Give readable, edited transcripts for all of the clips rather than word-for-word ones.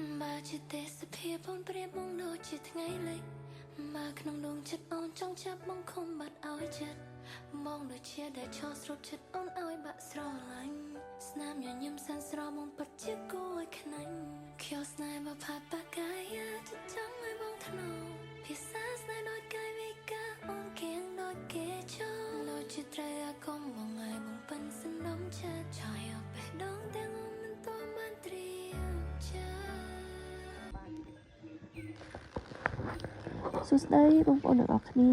បើជាទេសភាពបងប្រៀបបងដូចជាថ្ងៃលេងមកក្នុងដងចិត្តអូនចង់ចាប់បងខំបាត់ឲ្យចិត្តបងដូចជាដែលឈរស្រូបចិត្តអូនឲ្យបាក់ស្រឡាញ់ស្នាមញញឹមសានស្រមបងពិតជាគួរឲ្យខ្នាញ់ខៀវស្នេហ៍មកផាត់បាកាយចិត្តចង់ឲ្យបងថ្នោភាសាស្នេហ៍ដូចកាយវិការអូនគៀងដូចគេចូលដូចជាត្រូវអាគមបងឲ្យបងប៉ិនសន្នំចិត្តឆាយអបេះដងទាំងអូនមិនទាន់បានត្រៀមសួស្តីបងប្អូនទាំងអស់គ្នា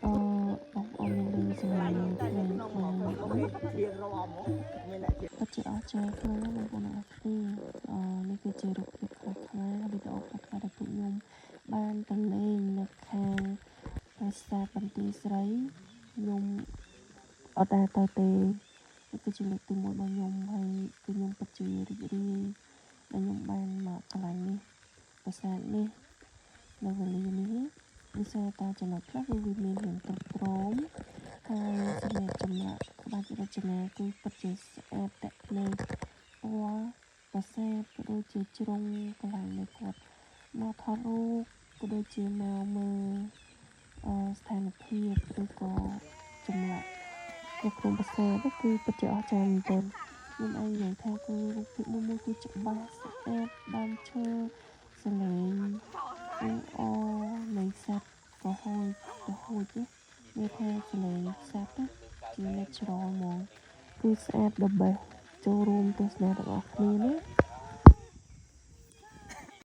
បងប្អូនមានលេងសម្លាញ់ក្នុងពិតជាអស្ចារ្យខ្លាំងណាស់បងប្អូនទាំងអស់គ្នានេះគឺជារូបភាពខ្លះៗវីដេអូខ្លះៗដែលពួកខ្ញុំបានទៅលេងនៅខាងប្រាសាទបន្ទាយស្រីខ្ញុំអត់ដែរទៅទេនេះគឺជាលើកទី1របស់ខ្ញុំហើយគឺខ្ញុំពិតជារីករាយដែលខ្ញុំបានមកកន្លែងនេះប្រាសាទនេះនៅវេលានេះវិស័យតាចំណុចខ្លះគឺវាមានរឿងត្រត្រងហើយសម្រាប់ចម្លាក់ក្បាច់រចនាគឺពិតជាស្អាតតាក់ភ្នែកពណ៌ប្រាសាទក៏ដូចជាជ្រុងកន្លែងនៃគាត់មកថតរូបក៏ដូចជាមកមើលស្ថានភាពឬក៏ចម្លាក់នៅក្នុងប្រាសាទគឺពិតជាអស្ចារ្យមែនទែនខ្ញុំឯងនិយាយថាគឺរូបភាពមួយគឺច្បាស់ស្អាតដើមឈើសលេងអនៃសត្វក៏ហួចទៅហួចនេះថាសលេងសត្វជា natural ហ្មងគឺស្អាត the best ចូលរួមទស្សនាទាំងអស់គ្នាណា